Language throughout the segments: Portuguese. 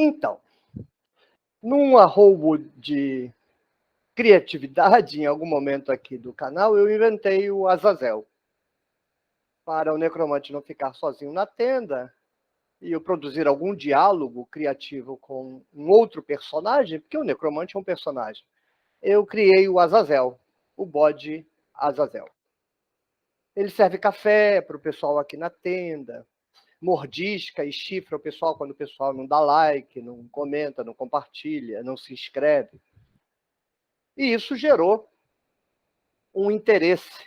Então, num arrobo de criatividade, em algum momento aqui do canal, eu inventei o Azazel. Para o necromante não ficar sozinho na tenda, e eu produzir algum diálogo criativo com um outro personagem, porque o necromante é um personagem, eu criei o Azazel, o bode Azazel. Ele serve café para o pessoal aqui na tenda, mordisca e chifra o pessoal quando o pessoal não dá like, não comenta, não compartilha, não se inscreve. E isso gerou um interesse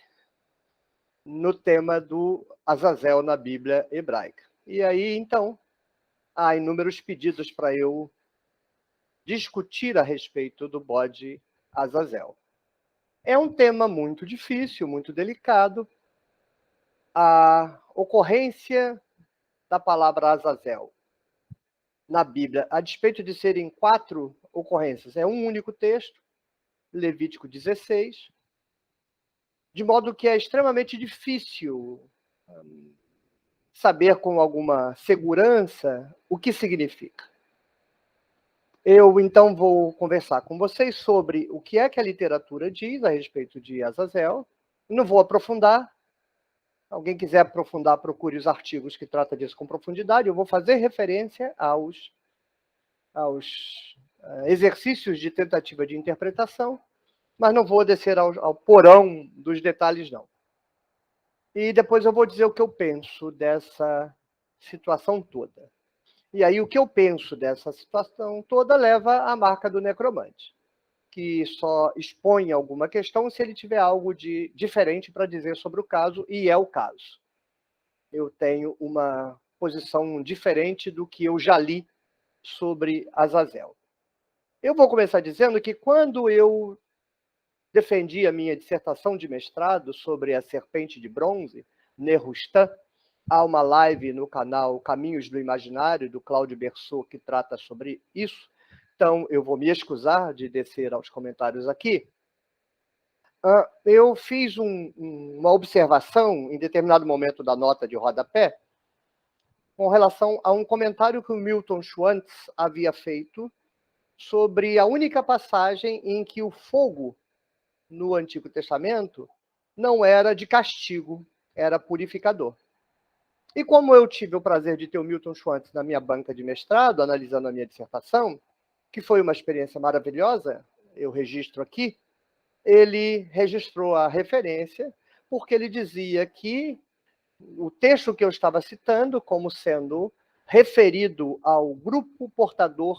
no tema do Azazel na Bíblia hebraica. E aí, então, há inúmeros pedidos para eu discutir a respeito do bode Azazel. É um tema muito difícil, muito delicado. A ocorrência da palavra Azazel na Bíblia, a despeito de serem 4 ocorrências, é um único texto, Levítico 16, de modo que é extremamente difícil saber com alguma segurança o que significa. Eu, então, vou conversar com vocês sobre o que é que a literatura diz a respeito de Azazel. Não vou aprofundar. Alguém quiser aprofundar, procure os artigos que tratam disso com profundidade. Eu vou fazer referência aos exercícios de tentativa de interpretação, mas não vou descer ao porão dos detalhes, não. E depois eu vou dizer o que eu penso dessa situação toda. E aí o que eu penso dessa situação toda leva à marca do necromante, que só expõe alguma questão se ele tiver algo de diferente para dizer sobre o caso, e é o caso. Eu tenho uma posição diferente do que eu já li sobre Azazel. Eu vou começar dizendo que quando eu defendi a minha dissertação de mestrado sobre a serpente de bronze, Nerustan, há uma live no canal Caminhos do Imaginário, do Cláudio Bersot, que trata sobre isso. Então, eu vou me excusar de descer aos comentários aqui. Eu fiz uma observação, em determinado momento da nota de rodapé, com relação a um comentário que o Milton Schwantz havia feito sobre a única passagem em que o fogo no Antigo Testamento não era de castigo, era purificador. E como eu tive o prazer de ter o Milton Schwantz na minha banca de mestrado, analisando a minha dissertação, que foi uma experiência maravilhosa, eu registro aqui, ele registrou a referência, porque ele dizia que o texto que eu estava citando, como sendo referido ao grupo portador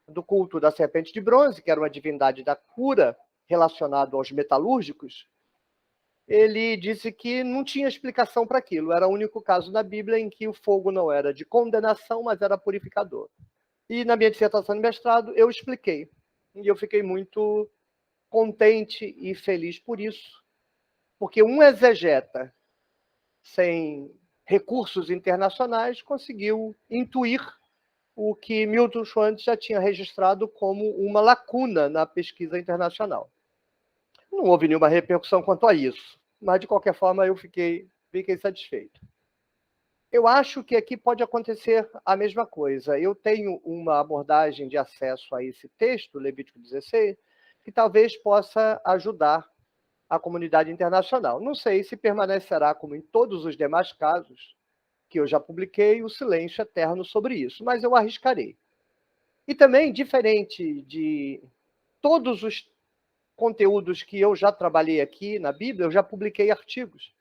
do culto da serpente de bronze, que era uma divindade da cura relacionado aos metalúrgicos, ele disse que não tinha explicação para aquilo. Era o único caso na Bíblia em que o fogo não era de condenação, mas era purificador. E na minha dissertação de mestrado eu expliquei. E eu fiquei muito contente e feliz por isso, porque um exegeta sem recursos internacionais conseguiu intuir o que Milton Schwantz já tinha registrado como uma lacuna na pesquisa internacional. Não houve nenhuma repercussão quanto a isso, mas de qualquer forma eu fiquei satisfeito. Eu acho que aqui pode acontecer a mesma coisa. Eu tenho uma abordagem de acesso a esse texto, Levítico 16, que talvez possa ajudar a comunidade internacional. Não sei se permanecerá, como em todos os demais casos que eu já publiquei, o silêncio eterno sobre isso, mas eu arriscarei. E também, diferente de todos os conteúdos que eu já trabalhei aqui na Bíblia, eu já publiquei artigos.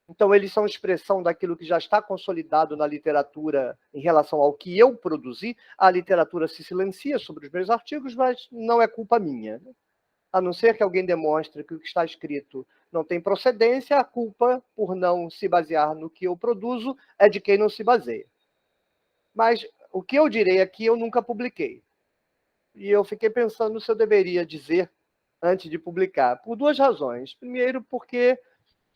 Então, eles são expressão daquilo que já está consolidado na literatura em relação ao que eu produzi. A literatura se silencia sobre os meus artigos, mas não é culpa minha. A não ser que alguém demonstre que o que está escrito não tem procedência, a culpa, por não se basear no que eu produzo, é de quem não se baseia. Mas o que eu direi aqui eu nunca publiquei. E eu fiquei pensando se eu deveria dizer antes de publicar, por 2 razões. Primeiro, porque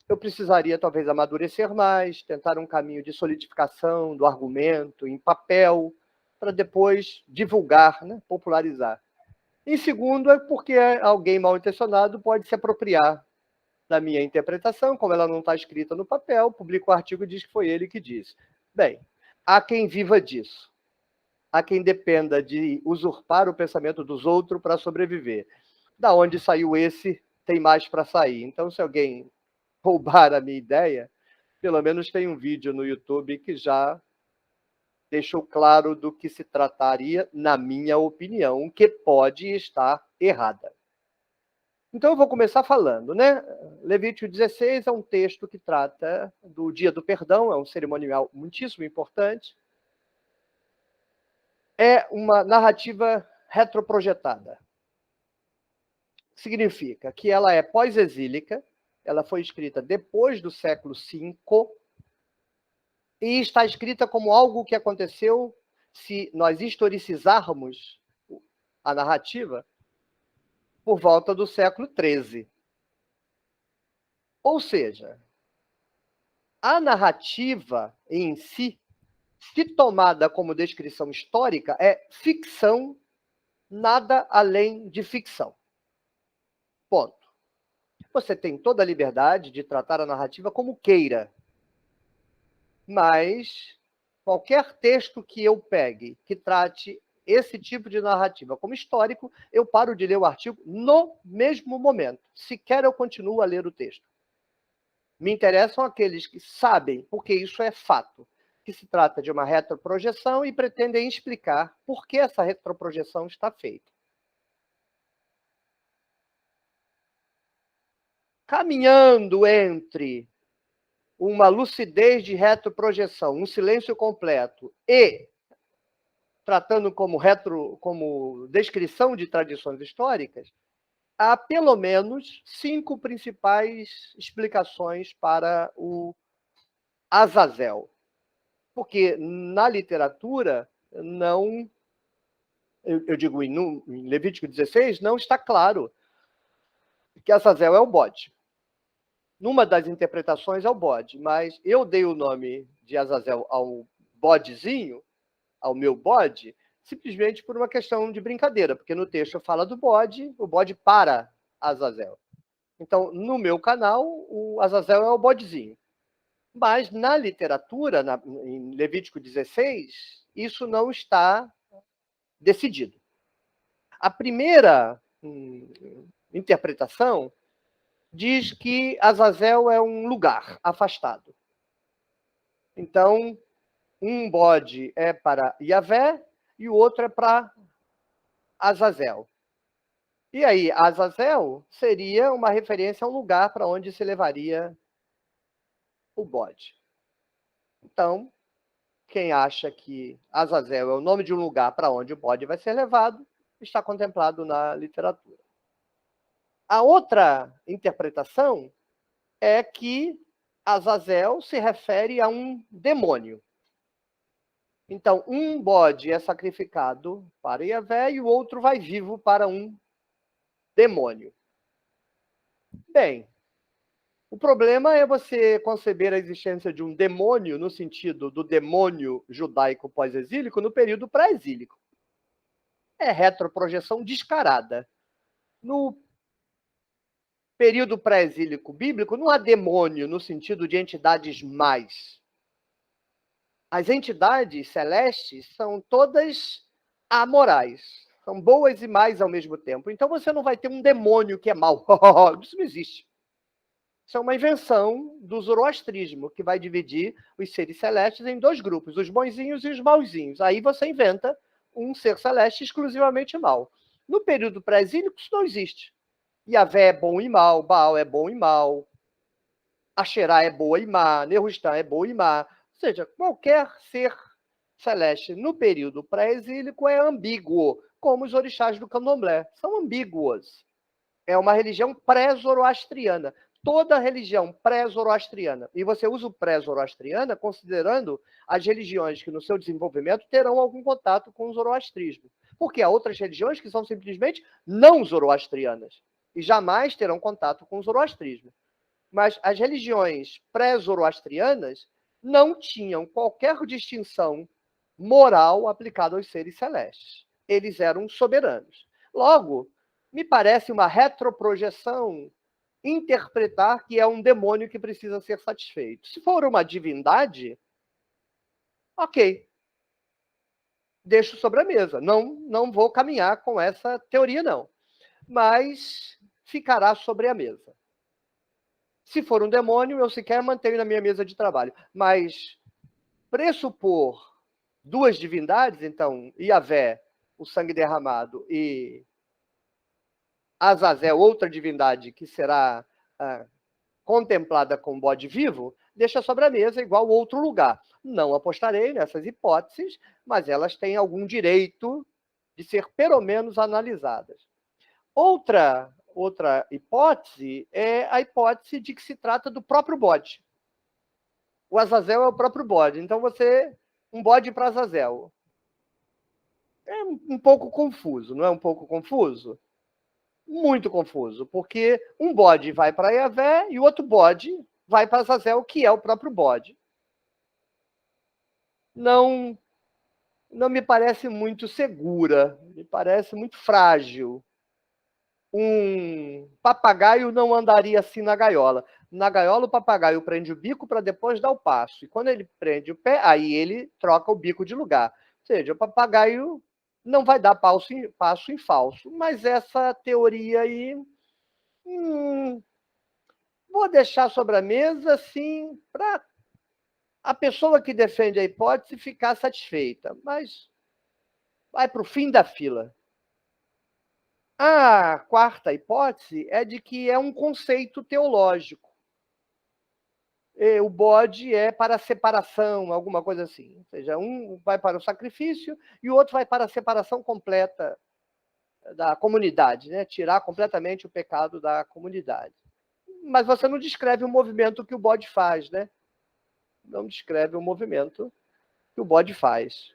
eu precisaria talvez amadurecer mais, tentar um caminho de solidificação do argumento em papel, para depois divulgar, né, popularizar. E segundo, é porque alguém mal intencionado pode se apropriar da minha interpretação, como ela não está escrita no papel, publica o artigo e diz que foi ele que disse. Bem, há quem viva disso. a quem dependa de usurpar o pensamento dos outros para sobreviver. Da onde saiu esse, tem mais para sair. Então, se alguém roubar a minha ideia, pelo menos tem um vídeo no YouTube que já deixou claro do que se trataria, na minha opinião, que pode estar errada. Então, eu vou começar falando, né? Levítico 16 é um texto que trata do Dia do Perdão, é um cerimonial muitíssimo importante. É uma narrativa retroprojetada. Significa que ela é pós-exílica, ela foi escrita depois do século V e está escrita como algo que aconteceu, se nós historicizarmos a narrativa, por volta do século XIII. Ou seja, a narrativa em si, se tomada como descrição histórica, é ficção, nada além de ficção. Ponto. Você tem toda a liberdade de tratar a narrativa como queira, mas qualquer texto que eu pegue que trate esse tipo de narrativa como histórico, eu paro de ler o artigo no mesmo momento. Sequer eu continuo a ler o texto. Me interessam aqueles que sabem, porque isso é fato, que se trata de uma retroprojeção e pretendem explicar por que essa retroprojeção está feita. Caminhando entre uma lucidez de retroprojeção, um silêncio completo e tratando como descrição de tradições históricas, há pelo menos 5 principais explicações para o Azazel. Porque na literatura, não, eu digo em Levítico 16, não está claro que Azazel é o bode. Numa das interpretações é o bode, mas eu dei o nome de Azazel ao bodezinho, ao meu bode, simplesmente por uma questão de brincadeira, porque no texto fala do bode, o bode para Azazel. Então, no meu canal, o Azazel é o bodezinho. Mas na literatura, em Levítico 16, isso não está decidido. A primeira interpretação diz que Azazel é um lugar afastado. Então, um bode é para Yahvé e o outro é para Azazel. E aí, Azazel seria uma referência a um lugar para onde se levaria o bode. Então, quem acha que Azazel é o nome de um lugar para onde o bode vai ser levado, está contemplado na literatura. A outra interpretação é que Azazel se refere a um demônio. Então, um bode é sacrificado para Yahvé e o outro vai vivo para um demônio. Bem, o problema é você conceber a existência de um demônio no sentido do demônio judaico pós-exílico no período pré-exílico. É retroprojeção descarada. No período pré-exílico bíblico, não há demônio no sentido de entidades mais. As entidades celestes são todas amorais. São boas e más ao mesmo tempo. Então você não vai ter um demônio que é mau. Isso não existe. Isso é uma invenção do zoroastrismo, que vai dividir os seres celestes em 2 grupos, os bonzinhos e os mauzinhos. Aí você inventa um ser celeste exclusivamente mau. No período pré-exílico, isso não existe. Yahvé é bom e mal, Baal é bom e mal, Asherá é boa e má, Nehushtan é boa e má. Ou seja, qualquer ser celeste no período pré-exílico é ambíguo, como os orixás do candomblé. São ambíguos. É uma religião pré-zoroastriana. Toda religião pré-zoroastriana. E você usa o pré-zoroastriana considerando as religiões que no seu desenvolvimento terão algum contato com o zoroastrismo. Porque há outras religiões que são simplesmente não zoroastrianas e jamais terão contato com o zoroastrismo. Mas as religiões pré-zoroastrianas não tinham qualquer distinção moral aplicada aos seres celestes. Eles eram soberanos. Logo, me parece uma retroprojeção interpretar que é um demônio que precisa ser satisfeito. Se for uma divindade, ok. deixo sobre a mesa. Não vou caminhar com essa teoria, não. Mas ficará sobre a mesa. Se for um demônio, eu sequer mantenho na minha mesa de trabalho. Mas pressupor duas divindades, então, Yahvé, o sangue derramado, e Azazel, outra divindade que será contemplada com bode vivo, deixa sobre a mesa igual outro lugar. Não apostarei nessas hipóteses, mas elas têm algum direito de ser pelo menos analisadas. Outra hipótese é a hipótese de que se trata do próprio bode. O Azazel é o próprio bode. Então, um bode para Azazel. É um pouco confuso, não é um pouco confuso? Muito confuso, porque um bode vai para Yahvé e o outro bode vai para Azazel, que é o próprio bode. Não me parece muito segura, me parece muito frágil. Um papagaio não andaria assim na gaiola. Na gaiola, o papagaio prende o bico para depois dar o passo. E quando ele prende o pé, aí ele troca o bico de lugar. Ou seja, o papagaio não vai dar passo em falso. Mas essa teoria aí, vou deixar sobre a mesa, assim, para a pessoa que defende a hipótese ficar satisfeita. Mas vai para o fim da fila. A quarta hipótese é de que é um conceito teológico. O bode é para a separação, alguma coisa assim. Ou seja, um vai para o sacrifício e o outro vai para a separação completa da comunidade, né? Tirar completamente o pecado da comunidade. Mas você não descreve o movimento que o bode faz, né? Não descreve o movimento que o bode faz.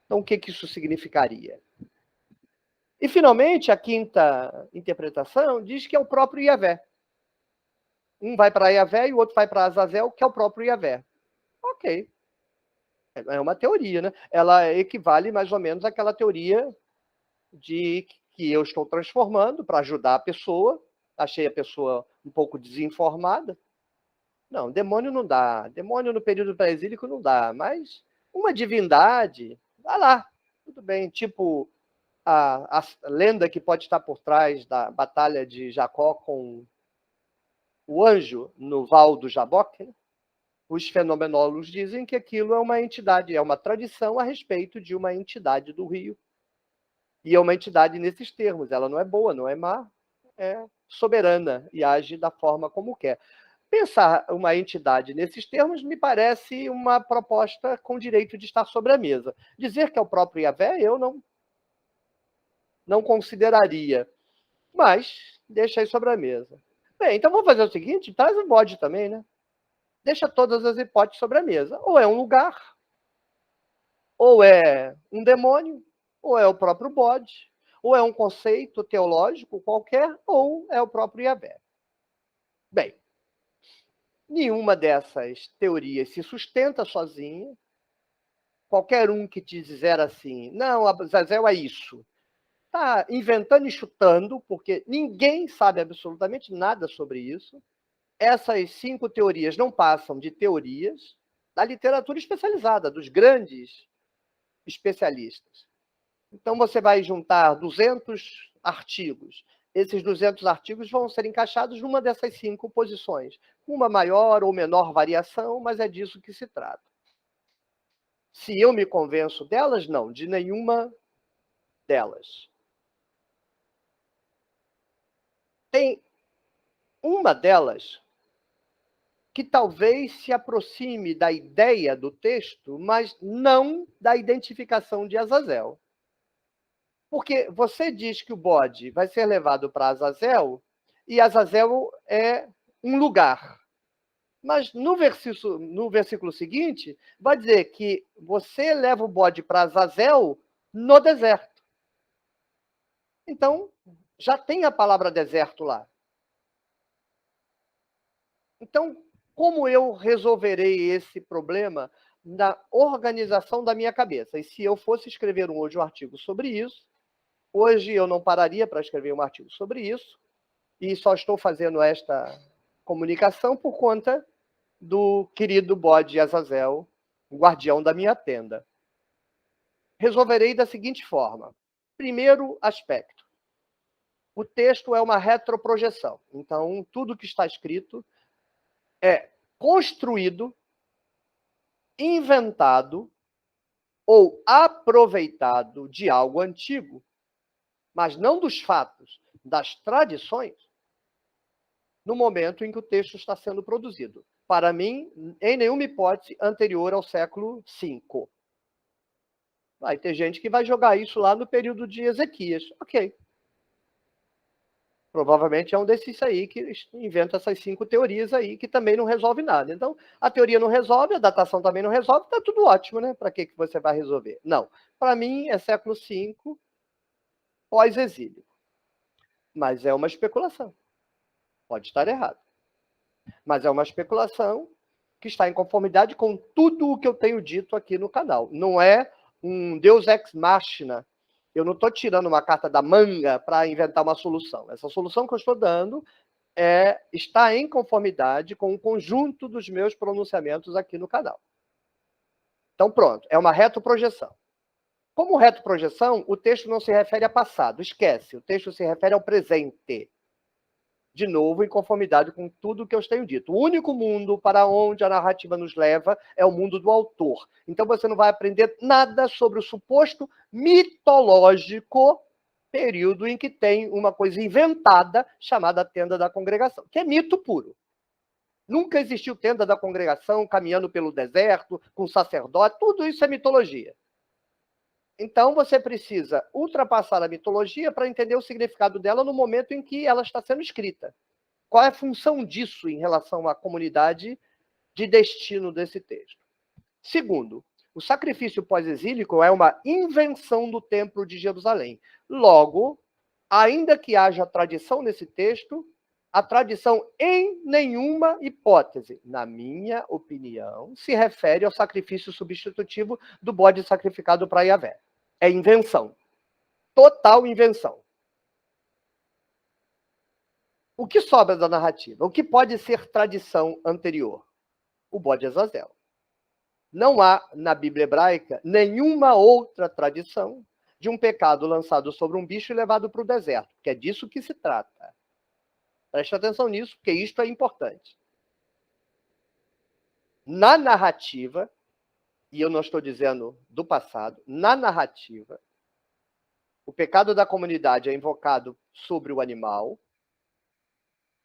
Então, o que isso significaria? E, finalmente, a quinta interpretação diz que é o próprio Yahvé. Um vai para Yahvé e o outro vai para Azazel, que é o próprio Yahvé. Ok. É uma teoria, né? Ela equivale mais ou menos àquela teoria de que eu estou transformando para ajudar a pessoa. Achei a pessoa um pouco desinformada. Não, demônio não dá. Demônio no período pré-exílico não dá. Mas uma divindade, vai lá. Tudo bem. Tipo a lenda que pode estar por trás da batalha de Jacó com o anjo no Val do Jaboque, né? Os fenomenólogos dizem que aquilo é uma entidade, é uma tradição a respeito de uma entidade do rio. E é uma entidade nesses termos. Ela não é boa, não é má, é soberana e age da forma como quer. Pensar uma entidade nesses termos me parece uma proposta com direito de estar sobre a mesa. Dizer que é o próprio Yahvé, eu não consideraria. Mas deixa aí sobre a mesa. Bem, então vamos fazer o seguinte, traz o bode também, né? Deixa todas as hipóteses sobre a mesa. Ou é um lugar, ou é um demônio, ou é o próprio bode, ou é um conceito teológico qualquer, ou é o próprio Yahvé. Bem, nenhuma dessas teorias se sustenta sozinha. Qualquer um que te dizer assim, não, Azazel é isso, está inventando e chutando, porque ninguém sabe absolutamente nada sobre isso. Essas 5 teorias não passam de teorias da literatura especializada, dos grandes especialistas. Então, você vai juntar 200 artigos. Esses 200 artigos vão ser encaixados numa dessas 5 posições, com uma maior ou menor variação, mas é disso que se trata. Se eu me convenço delas, não, de nenhuma delas. Tem uma delas que talvez se aproxime da ideia do texto, mas não da identificação de Azazel. Porque você diz que o bode vai ser levado para Azazel, e Azazel é um lugar. Mas no versículo seguinte, vai dizer que você leva o bode para Azazel no deserto. Então, já tem a palavra deserto lá. Então, como eu resolverei esse problema na organização da minha cabeça? E se eu fosse escrever hoje um artigo sobre isso, hoje eu não pararia para escrever um artigo sobre isso, e só estou fazendo esta comunicação por conta do querido bode Azazel, o guardião da minha tenda. resolverei da seguinte forma. Primeiro aspecto. O texto é uma retroprojeção. Então, tudo que está escrito é construído, inventado ou aproveitado de algo antigo, mas não dos fatos, das tradições, no momento em que o texto está sendo produzido. Para mim, em nenhuma hipótese anterior ao século V. Vai ter gente que vai jogar isso lá no período de Ezequias. Ok. Provavelmente é um desses aí que inventa essas 5 teorias aí, que também não resolve nada. Então, a teoria não resolve, a datação também não resolve, está tudo ótimo, né? Para que você vai resolver? Não. Para mim, é século V, pós-exílio. Mas é uma especulação. Pode estar errado. Mas é uma especulação que está em conformidade com tudo o que eu tenho dito aqui no canal. Não é um Deus ex machina. Eu não estou tirando uma carta da manga para inventar uma solução. Essa solução que eu estou dando está em conformidade com o conjunto dos meus pronunciamentos aqui no canal. Então, pronto, é uma retroprojeção. Como retroprojeção, o texto não se refere a passado, esquece, o texto se refere ao presente. De novo, em conformidade com tudo que eu tenho dito. O único mundo para onde a narrativa nos leva é o mundo do autor. Então, você não vai aprender nada sobre o suposto mitológico período em que tem uma coisa inventada chamada tenda da congregação, que é mito puro. Nunca existiu tenda da congregação caminhando pelo deserto, com sacerdote, tudo isso é mitologia. Então, você precisa ultrapassar a mitologia para entender o significado dela no momento em que ela está sendo escrita. Qual é a função disso em relação à comunidade de destino desse texto? Segundo, o sacrifício pós-exílico é uma invenção do Templo de Jerusalém. Logo, ainda que haja tradição nesse texto, a tradição em nenhuma hipótese, na minha opinião, se refere ao sacrifício substitutivo do bode sacrificado para Yahvé. É invenção. Total invenção. O que sobra da narrativa? O que pode ser tradição anterior? O bode Azazel. Não há, na Bíblia hebraica, nenhuma outra tradição de um pecado lançado sobre um bicho e levado para o deserto, porque é disso que se trata. Preste atenção nisso, porque isto é importante. Na narrativa, e eu não estou dizendo do passado, na narrativa, o pecado da comunidade é invocado sobre o animal,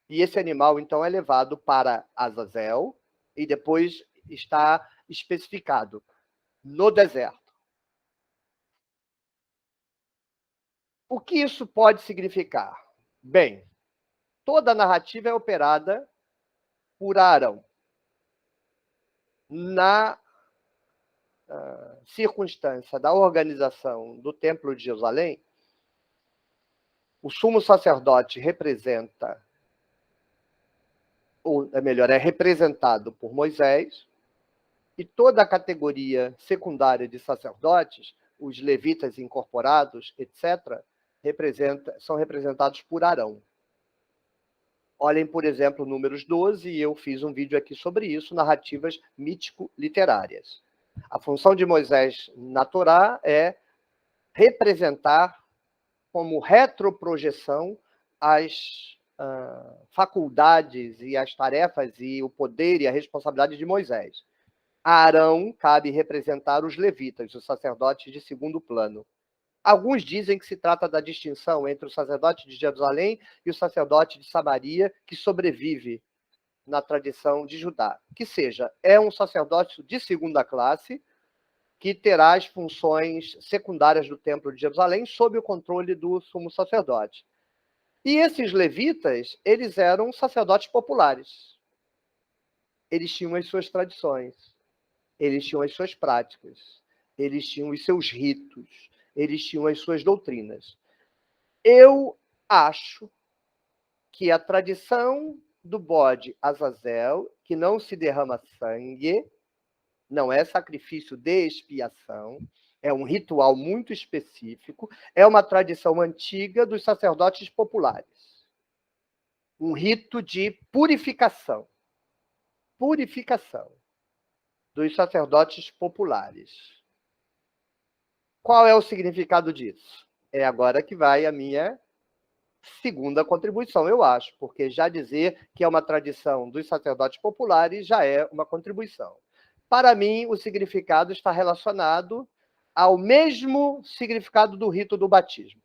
e esse animal, então, é levado para Azazel, e depois está especificado no deserto. O que isso pode significar? Bem, toda a narrativa é operada por Arão. Na circunstância da organização do Templo de Jerusalém, o sumo sacerdote representa, ou é melhor, é representado por Moisés, e toda a categoria secundária de sacerdotes, os levitas incorporados, etc., são representados por Arão. Olhem, por exemplo, Números 12, e eu fiz um vídeo aqui sobre isso, narrativas mítico-literárias. A função de Moisés na Torá é representar como retroprojeção as faculdades e as tarefas e o poder e a responsabilidade de Moisés. A Arão cabe representar os levitas, os sacerdotes de segundo plano. Alguns dizem que se trata da distinção entre o sacerdote de Jerusalém e o sacerdote de Samaria, que sobrevive na tradição de Judá. Que seja, é um sacerdócio de segunda classe, que terá as funções secundárias do Templo de Jerusalém sob o controle do sumo sacerdote. E esses levitas, eles eram sacerdotes populares. Eles tinham as suas tradições, eles tinham as suas práticas, eles tinham os seus ritos, eles tinham as suas doutrinas. Eu acho que a tradição do bode Azazel, que não se derrama sangue, não é sacrifício de expiação, é um ritual muito específico, é uma tradição antiga dos sacerdotes populares. Um rito de purificação. Purificação dos sacerdotes populares. Qual é o significado disso? É agora que vai a minha segunda contribuição, eu acho, porque já dizer que é uma tradição dos sacerdotes populares já é uma contribuição. Para mim, o significado está relacionado ao mesmo significado do rito do batismo.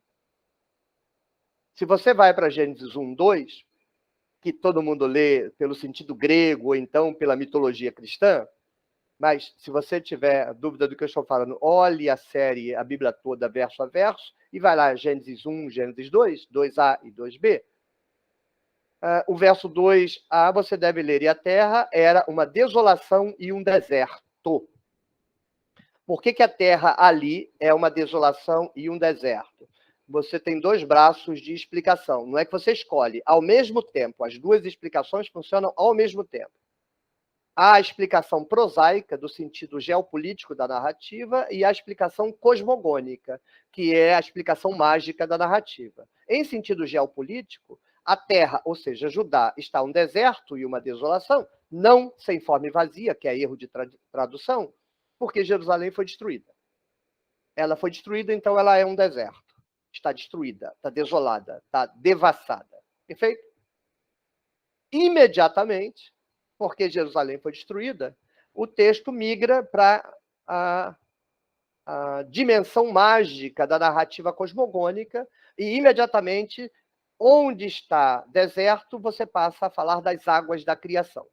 Se você vai para Gênesis 1, 2, que todo mundo lê pelo sentido grego ou então pela mitologia cristã, mas se você tiver dúvida do que eu estou falando, olhe a série, a Bíblia toda, verso a verso, e vai lá, Gênesis 1, Gênesis 2, 2a e 2b. O verso 2a você deve ler, e a terra era uma desolação e um deserto. Por que a terra ali é uma desolação e um deserto? Você tem dois braços de explicação. Não é que você escolhe ao mesmo tempo. As duas explicações funcionam ao mesmo tempo. Há a explicação prosaica, do sentido geopolítico da narrativa, e a explicação cosmogônica, que é a explicação mágica da narrativa. Em sentido geopolítico, a terra, ou seja, Judá, está um deserto e uma desolação, não sem forma e vazia, que é erro de tradução, porque Jerusalém foi destruída. Ela foi destruída, então ela é um deserto. Está destruída, está desolada, está devassada. Perfeito? Imediatamente, porque Jerusalém foi destruída, o texto migra para a dimensão mágica da narrativa cosmogônica e, imediatamente, onde está deserto, você passa a falar das águas da criação.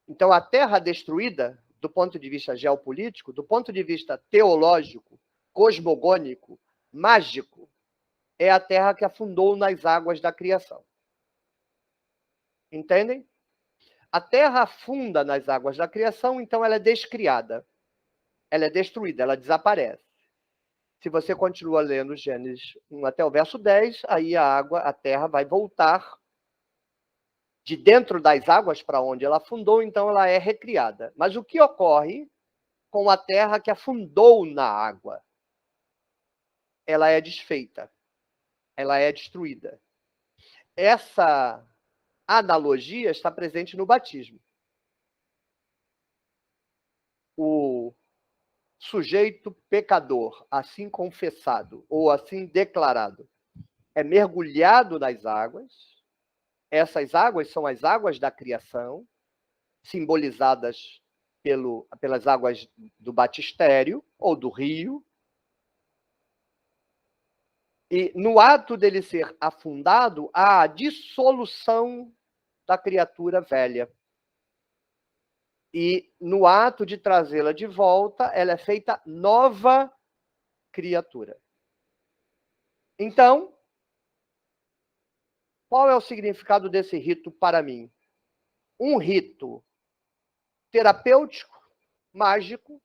Então, a terra destruída, do ponto de vista geopolítico, do ponto de vista teológico, cosmogônico, mágico, é a terra que afundou nas águas da criação. Entendem? A terra afunda nas águas da criação, então ela é descriada. Ela é destruída, ela desaparece. Se você continua lendo Gênesis 1 até o verso 10, aí a terra vai voltar de dentro das águas para onde ela afundou, então ela é recriada. Mas o que ocorre com a terra que afundou na água? Ela é desfeita. Ela é destruída. Essa analogia está presente no batismo. O sujeito pecador, assim confessado ou assim declarado, é mergulhado nas águas. Essas águas são as águas da criação, simbolizadas pelas águas do batistério ou do rio. E no ato dele ser afundado, há a dissolução da criatura velha. E no ato de trazê-la de volta, ela é feita nova criatura. Então, qual é o significado desse rito para mim? Um rito terapêutico, mágico,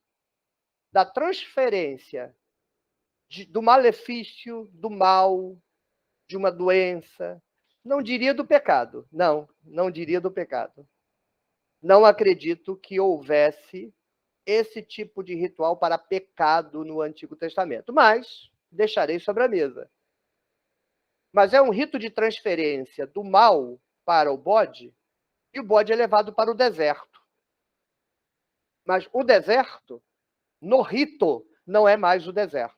da transferência do malefício, do mal, de uma doença. Não diria do pecado. Não diria do pecado. Não acredito que houvesse esse tipo de ritual para pecado no Antigo Testamento, mas deixarei sobre a mesa. Mas é um rito de transferência do mal para o bode, e o bode é levado para o deserto. Mas o deserto, no rito, não é mais o deserto.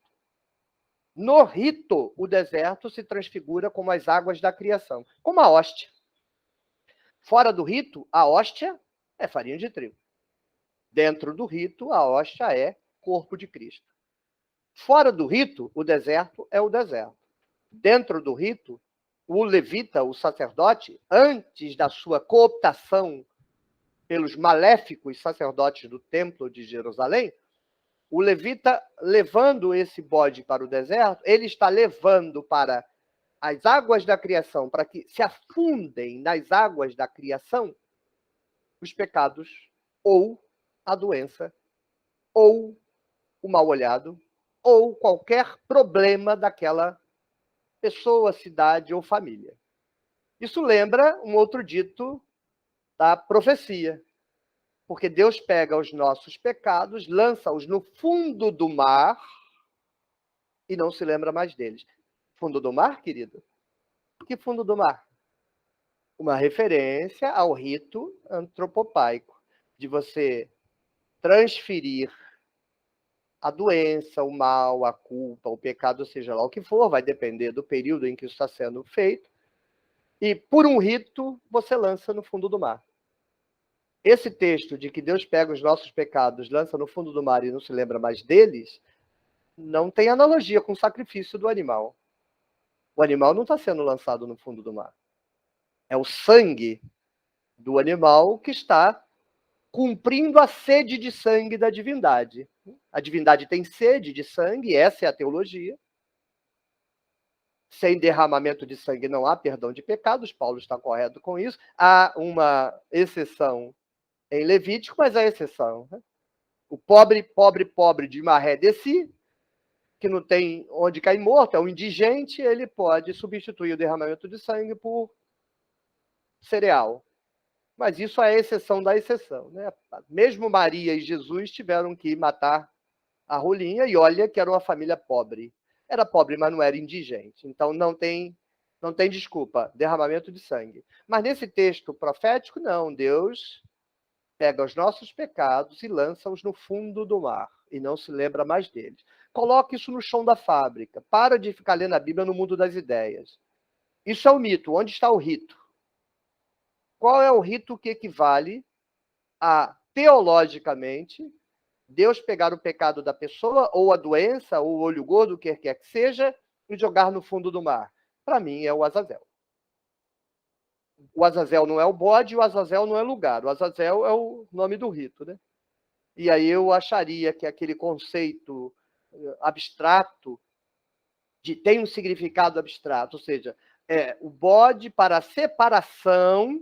No rito, o deserto se transfigura como as águas da criação, como a hóstia. Fora do rito, a hóstia é farinha de trigo. Dentro do rito, a hóstia é corpo de Cristo. Fora do rito, o deserto é o deserto. Dentro do rito, o levita, o sacerdote, antes da sua cooptação pelos maléficos sacerdotes do templo de Jerusalém, o levita, levando esse bode para o deserto, ele está levando para as águas da criação, para que se afundem nas águas da criação os pecados, ou a doença, ou o mal-olhado, ou qualquer problema daquela pessoa, cidade ou família. Isso lembra um outro dito da profecia. Porque Deus pega os nossos pecados, lança-os no fundo do mar e não se lembra mais deles. Fundo do mar, querido? Que fundo do mar? Uma referência ao rito antropopaico, de você transferir a doença, o mal, a culpa, o pecado, seja lá o que for, vai depender do período em que isso está sendo feito. E, por um rito, você lança no fundo do mar. Esse texto de que Deus pega os nossos pecados, lança no fundo do mar e não se lembra mais deles, não tem analogia com o sacrifício do animal. O animal não está sendo lançado no fundo do mar. É o sangue do animal que está cumprindo a sede de sangue da divindade. A divindade tem sede de sangue, essa é a teologia. Sem derramamento de sangue não há perdão de pecados, Paulo está correto com isso. Há uma exceção em Levítico, mas a exceção. Né? O pobre de Maré de Si, que não tem onde cair morto, é um indigente, ele pode substituir o derramamento de sangue por cereal. Mas isso é a exceção da exceção. Né? Mesmo Maria e Jesus tiveram que matar a rolinha, e olha que era uma família pobre. Era pobre, mas não era indigente. Então não tem desculpa, derramamento de sangue. Mas nesse texto profético, não. Deus pega os nossos pecados e lança-os no fundo do mar, e não se lembra mais deles. Coloque isso no chão da fábrica. Para de ficar lendo a Bíblia no mundo das ideias. Isso é o mito. Onde está o rito? Qual é o rito que equivale a, teologicamente, Deus pegar o pecado da pessoa, ou a doença, ou o olho gordo, o que quer que seja, e jogar no fundo do mar? Para mim, é o Azazel. O Azazel não é o bode, o Azazel não é lugar. O Azazel é o nome do rito, né? E aí eu acharia que aquele conceito abstrato tem um significado abstrato, ou seja, o bode para a separação.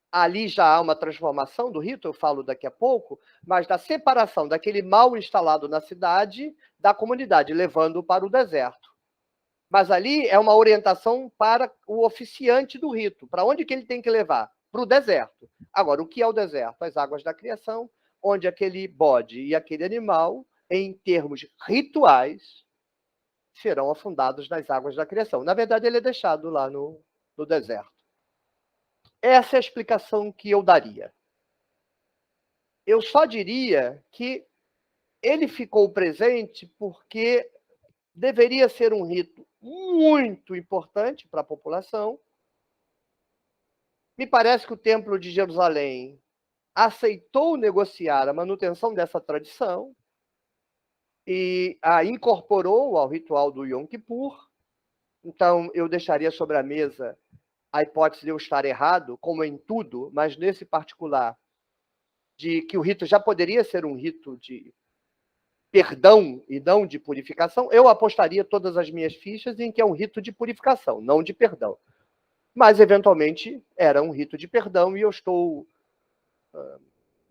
Ali já há uma transformação do rito, eu falo daqui a pouco, mas da separação daquele mal instalado na cidade da comunidade, levando-o para o deserto. Mas ali é uma orientação para o oficiante do rito. Para onde que ele tem que levar? Para o deserto. Agora, o que é o deserto? As águas da criação, onde aquele bode e aquele animal, em termos rituais, serão afundados nas águas da criação. Na verdade, ele é deixado lá no deserto. Essa é a explicação que eu daria. Eu só diria que ele ficou presente porque deveria ser um rito muito importante para a população. Me parece que o Templo de Jerusalém aceitou negociar a manutenção dessa tradição e a incorporou ao ritual do Yom Kippur. Então, eu deixaria sobre a mesa a hipótese de eu estar errado, como em tudo, mas nesse particular, de que o rito já poderia ser um rito de perdão e não de purificação. Eu apostaria todas as minhas fichas em que é um rito de purificação, não de perdão. Mas, eventualmente, era um rito de perdão e eu estou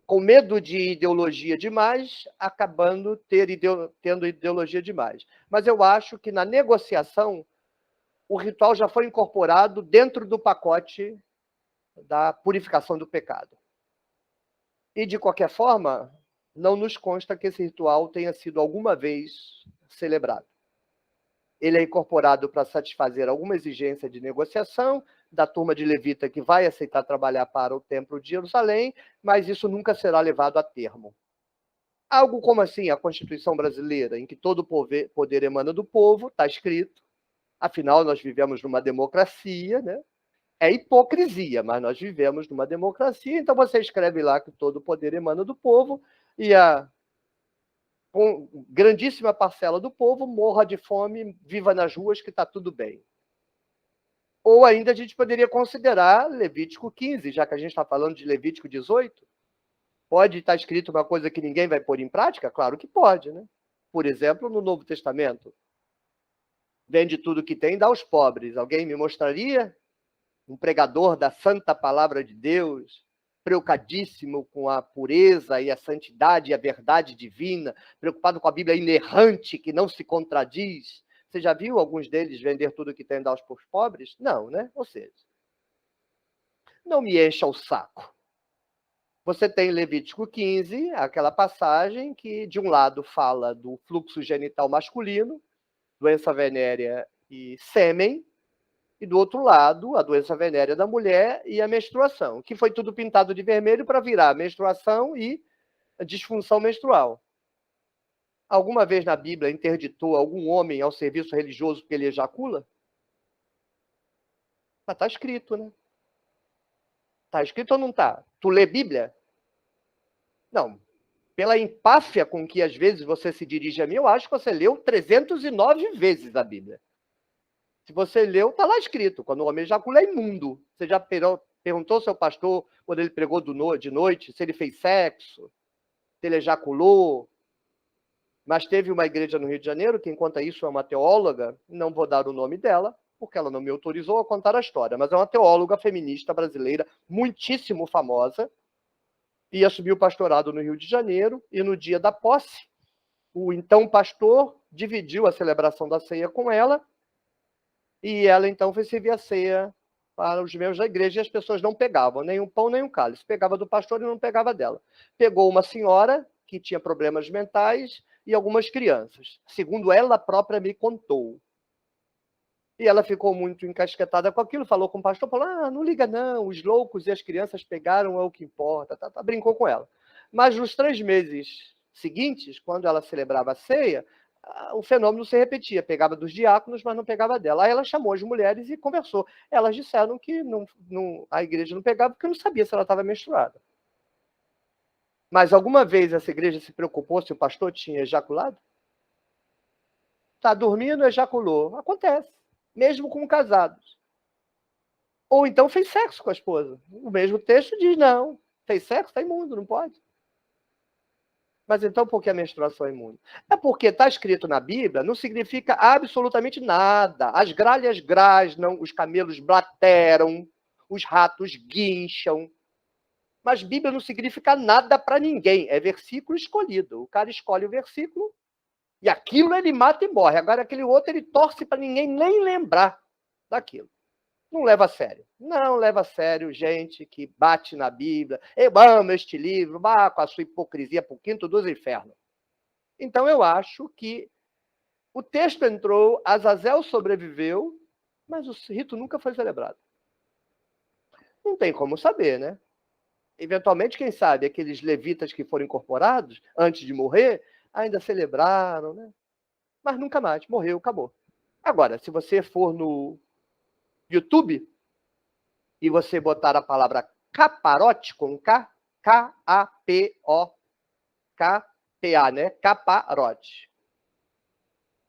com medo de ideologia demais, acabando tendo ideologia demais. Mas eu acho que na negociação o ritual já foi incorporado dentro do pacote da purificação do pecado. E, de qualquer forma, não nos consta que esse ritual tenha sido alguma vez celebrado. Ele é incorporado para satisfazer alguma exigência de negociação da turma de levita que vai aceitar trabalhar para o Templo de Jerusalém, mas isso nunca será levado a termo. Algo como assim a Constituição brasileira, em que todo poder emana do povo, está escrito. Afinal, nós vivemos numa democracia, né? É hipocrisia, mas nós vivemos numa democracia, então você escreve lá que todo poder emana do povo e a grandíssima parcela do povo morra de fome, viva nas ruas, que está tudo bem. Ou ainda a gente poderia considerar Levítico 15, já que a gente está falando de Levítico 18. Pode estar escrito uma coisa que ninguém vai pôr em prática? Claro que pode, né? Por exemplo, no Novo Testamento. Vende tudo que tem, dá aos pobres. Alguém me mostraria um pregador da santa palavra de Deus, preocupadíssimo com a pureza e a santidade e a verdade divina, preocupado com a Bíblia inerrante, que não se contradiz? Você já viu alguns deles vender tudo que tem e dar aos pobres? Não, né? Ou seja, não me encha o saco. Você tem Levítico 15, aquela passagem que, de um lado, fala do fluxo genital masculino, doença venérea e sêmen, e do outro lado, a doença venérea da mulher e a menstruação, que foi tudo pintado de vermelho para virar menstruação e disfunção menstrual. alguma vez na Bíblia interditou algum homem ao serviço religioso porque ele ejacula? Mas está escrito, né? Está escrito ou não está? Tu lê Bíblia? Não. Pela empáfia com que às vezes você se dirige a mim, eu acho que você leu 309 vezes a Bíblia. Se você leu, está lá escrito. Quando o homem ejacula, é imundo. Você já perguntou ao seu pastor, quando ele pregou de noite, se ele fez sexo, se ele ejaculou? Mas teve uma igreja no Rio de Janeiro, quem conta isso é uma teóloga, não vou dar o nome dela, porque ela não me autorizou a contar a história, mas é uma teóloga feminista brasileira, muitíssimo famosa, e assumiu o pastorado no Rio de Janeiro, e no dia da posse, o então pastor dividiu a celebração da ceia com ela, e ela então foi servir a ceia para os membros da igreja, e as pessoas não pegavam nem um pão nem um cálice. Pegava do pastor e não pegava dela. Pegou uma senhora que tinha problemas mentais e algumas crianças. Segundo ela própria me contou. E ela ficou muito encasquetada com aquilo, falou com o pastor, falou, não liga não, os loucos e as crianças pegaram, é o que importa, brincou com ela. Mas nos 3 meses seguintes, quando ela celebrava a ceia, o fenômeno se repetia, pegava dos diáconos, mas não pegava dela. Aí ela chamou as mulheres e conversou. Elas disseram que a igreja não pegava porque não sabia se ela estava menstruada. Mas alguma vez essa igreja se preocupou se o pastor tinha ejaculado? Está dormindo, ejaculou. Acontece, mesmo com casados. Ou então fez sexo com a esposa. O mesmo texto diz, não, fez sexo, está imundo, não pode. Mas então por que a menstruação é imune? É porque está escrito na Bíblia, não significa absolutamente nada. As gralhas grasnam, os camelos blateram, os ratos guincham. Mas Bíblia não significa nada para ninguém. É versículo escolhido. O cara escolhe o versículo e aquilo ele mata e morre. Agora aquele outro ele torce para ninguém nem lembrar daquilo. Não leva a sério. Não leva a sério gente que bate na Bíblia. Eu amo este livro, vá com a sua hipocrisia para o quinto dos infernos. Então, eu acho que o texto entrou, Azazel sobreviveu, mas o rito nunca foi celebrado. Não tem como saber, né? Eventualmente, quem sabe, aqueles levitas que foram incorporados, antes de morrer, ainda celebraram, né? Mas nunca mais. Morreu, acabou. Agora, se você for no YouTube, e você botar a palavra caparote com K, K-A-P-O-K-P-A, né? Caparote.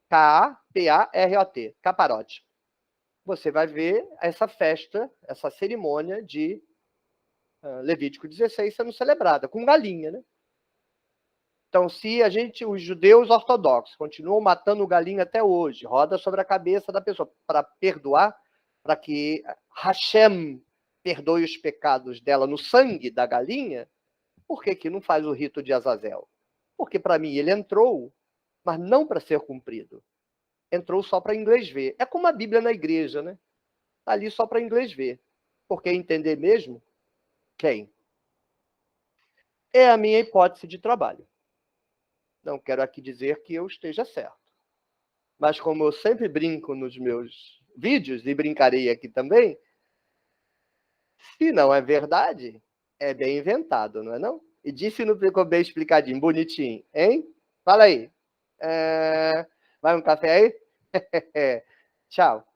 K-A-P-A-R-O-T, caparote. Você vai ver essa festa, essa cerimônia de Levítico 16 sendo celebrada, com galinha, né? Então, se os judeus ortodoxos continuam matando galinha até hoje, roda sobre a cabeça da pessoa, para perdoar, para que Hashem perdoe os pecados dela no sangue da galinha, por que não faz o rito de Azazel? Porque, para mim, ele entrou, mas não para ser cumprido. Entrou só para inglês ver. É como a Bíblia na igreja, né? Está ali só para inglês ver. Porque entender mesmo, quem? É a minha hipótese de trabalho. Não quero aqui dizer que eu esteja certo. Mas como eu sempre brinco nos meus vídeos, e brincarei aqui também, se não é verdade, é bem inventado, não é não? E disse não ficou bem explicadinho, bonitinho, hein? Fala aí. Vai um café aí? Tchau.